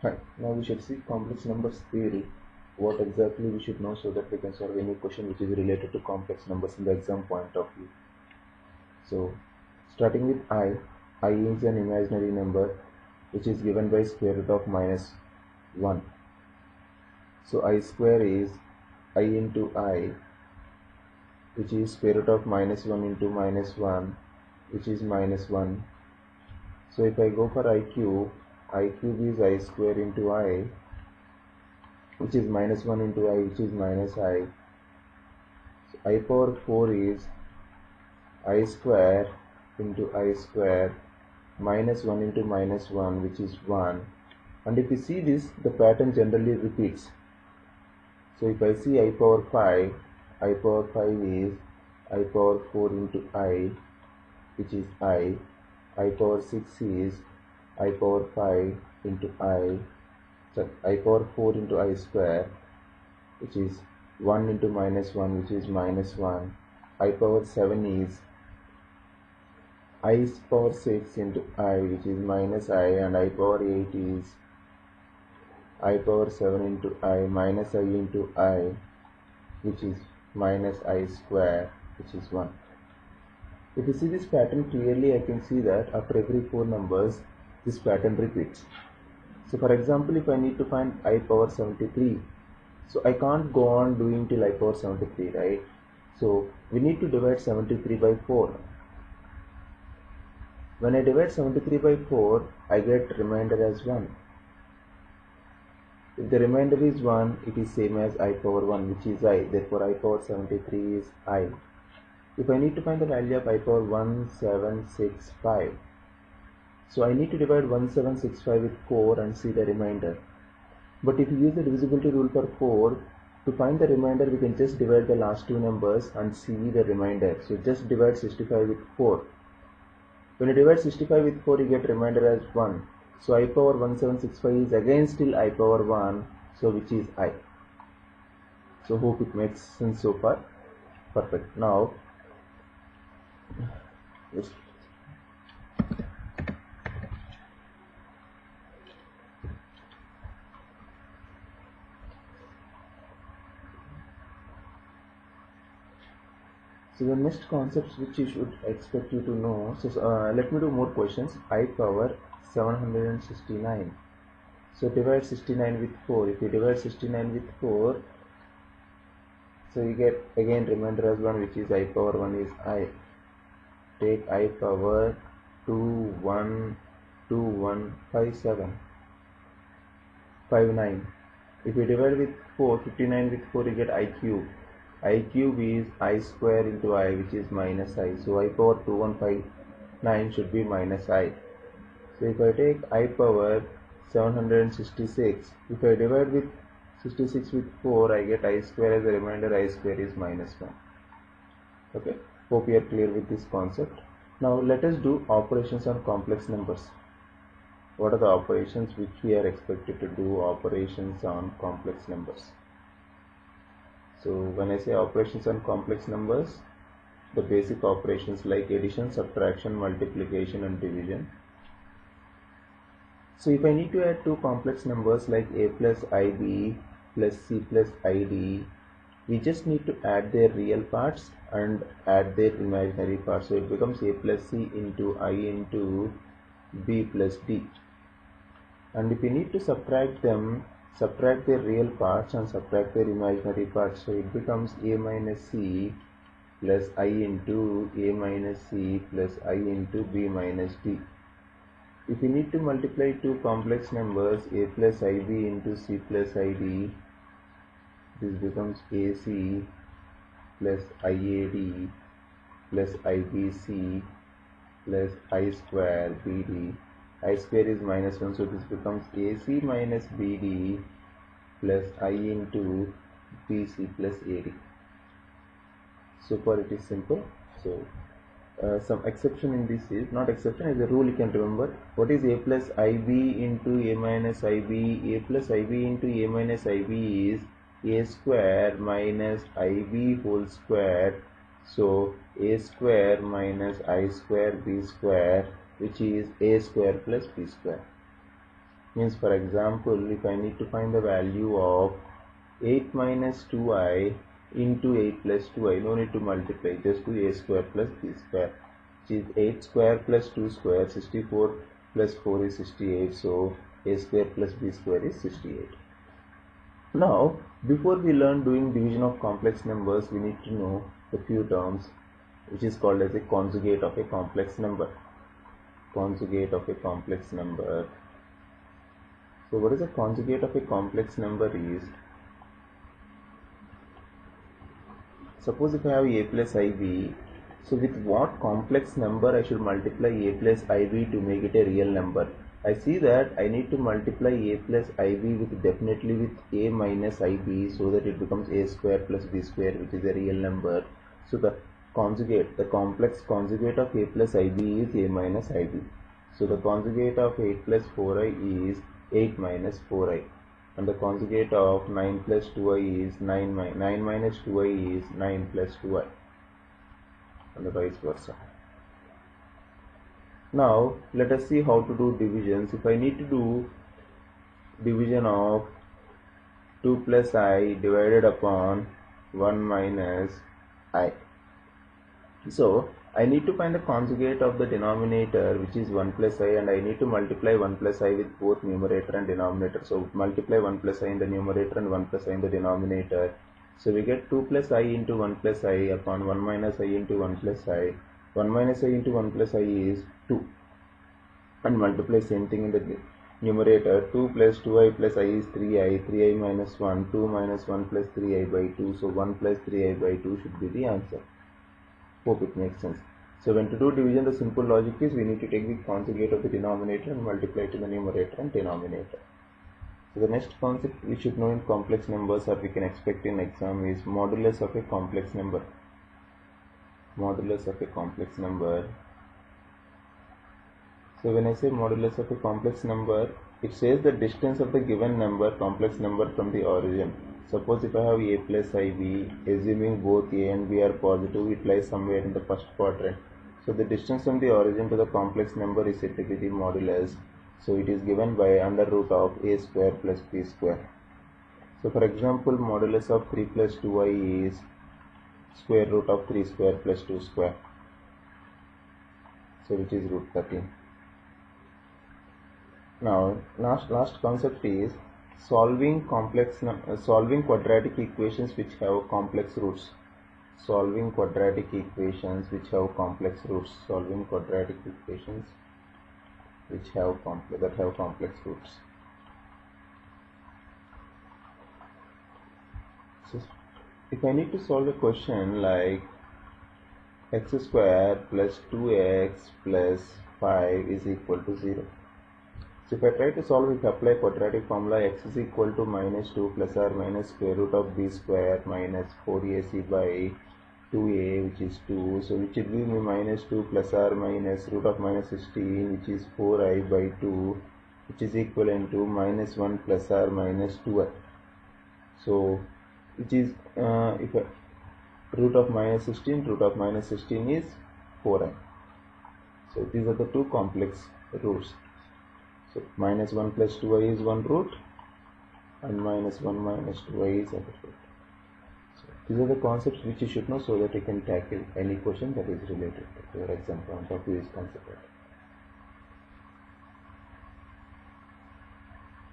Right. Now we should see complex numbers theory. What exactly we should know so that we can solve any question which is related to complex numbers in the exam point of view. So, starting with I is an imaginary number which is given by square root of minus 1. So I square is I into I, which is square root of minus 1 into minus 1, which is minus 1. So if I go for I cube is I square into I, which is minus 1 into I, which is minus I. So I power 4 is I square into I square minus 1 into minus 1, which is 1. And if you see this, the pattern generally repeats. So if I see I power 5 is I power 4 into I, which is I power 6 is I power 5 into I power 4 into I square, which is 1 into minus 1, which is minus 1. I power 7 is I power 6 into I, which is minus I, and I power 8 is I power 7 into I minus I into I, which is minus I square, which is 1. If you see this pattern clearly, I can see that after every 4 numbers, this pattern repeats. So for example, if I need to find I power 73, so I can't go on doing till I power 73, right? So we need to divide 73 by 4. When I divide 73 by 4, I get remainder as 1. If the remainder is 1, it is same as I power 1, which is I. Therefore, I power 73 is I. If I need to find the value of I power 1765, so I need to divide 1765 with 4 and see the remainder. But if you use the divisibility rule for 4, to find the remainder, we can just divide the last two numbers and see the remainder. So just divide 65 with 4. When you divide 65 with 4, you get remainder as 1. So I power 1765 is again still I power 1, so which is I. So hope it makes sense so far. Perfect. Now, yes. So the next concepts which you should expect you to know. So let me do more questions. I power 769. So divide 69 with 4. If you divide 69 with 4, so you get again remainder as 1, which is I power 1 is I. Take I power 2157 59. If you divide with 4, 59 with 4, you get I cube. I cube is I square into I, which is minus I. So I power 2159 should be minus I. So if I take I power 766, if I divide with 66 with 4, I get I square. As a reminder, I square is minus 1. Okay, hope you are clear with this concept. Now let us do operations on complex numbers. What are the operations which we are expected to do operations on complex numbers? So when I say operations on complex numbers, the basic operations like addition, subtraction, multiplication and division. So if I need to add two complex numbers like a plus ib plus c plus id, we just need to add their real parts and add their imaginary parts. So it becomes a plus c into I into b plus d. And if we need to subtract them, subtract their real parts and subtract their imaginary parts. So it becomes a minus c plus I into a minus c plus I into b minus d. If we need to multiply two complex numbers a plus ib into c plus id, this becomes ac plus iad plus ibc plus I square bd. I square is minus 1, so this becomes ac minus bd plus I into bc plus ad. So far it is simple. So some exception in this is, not exception, is a rule you can remember. What is a plus ib into a minus ib? A plus ib into a minus ib is a square minus ib whole square. So a square minus I square b square, which is a square plus b square. Means, for example, if I need to find the value of 8 minus 2i into 8 plus 2i, no need to multiply, just do a square plus b square, which is 8 square plus 2 square, 64 plus 4 is 68, so a square plus b square is 68. Now, before we learn doing division of complex numbers, we need to know the few terms which is called as a conjugate of a complex number. Conjugate of a complex number. So what is a conjugate of a complex number is, suppose if I have a plus ib, so with what complex number I should multiply a plus ib to make it a real number? I see that I need to multiply a plus ib with definitely with a minus ib, so that it becomes a square plus b square, which is a real number. So the conjugate, the complex conjugate of a plus ib is a minus ib. So the conjugate of 8 plus 4i is 8 minus 4i, and the conjugate of 9 plus 2i is 9 minus 2i is 9 plus 2i, and the vice versa. Now let us see how to do divisions. If I need to do division of 2 plus i divided upon 1 minus I, so I need to find the conjugate of the denominator, which is 1 plus I, and I need to multiply 1 plus I with both numerator and denominator. So multiply 1 plus I in the numerator and 1 plus I in the denominator. So we get 2 plus I into 1 plus I upon 1 minus I into 1 plus I. 1 minus I into 1 plus I is 2. And multiply same thing in the numerator. 2 plus 2i plus I is 3i. 3i minus 1. 2 minus 1 plus 3i by 2. So 1 plus 3i by 2 should be the answer. Hope it makes sense. So when to do division, the simple logic is we need to take the conjugate of the denominator and multiply it in the numerator and denominator. So the next concept we should know in complex numbers, or we can expect in exam, is modulus of a complex number. Modulus of a complex number. So when I say modulus of a complex number, it says the distance of the given number, complex number, from the origin. Suppose if I have a plus ib, assuming both a and b are positive, it lies somewhere in the first quadrant. So the distance from the origin to the complex number is said to be the modulus. So it is given by under root of a square plus b square. So for example, modulus of 3 plus 2i is square root of 3 square plus 2 square. So which is root 13. Now last concept is solving quadratic equations which have complex roots. Solving quadratic equations which have complex roots. Solving quadratic equations which have complex roots. So if I need to solve a question like x square plus 2x plus 5 is equal to 0. So if I try to solve, if I apply quadratic formula, x is equal to minus 2 plus or minus square root of b square minus 4ac by 2a, which is 2. So which will give me minus 2 plus or minus root of minus 16, which is 4i by 2, which is equivalent to minus 1 plus or minus 2i. So which is if I, root of minus 16 is 4i. So these are the two complex roots. So minus 1 plus 2i is one root, and minus 1 minus 2i is other root. So these are the concepts which you should know, so that you can tackle any question that is related to your exam point of view is considered.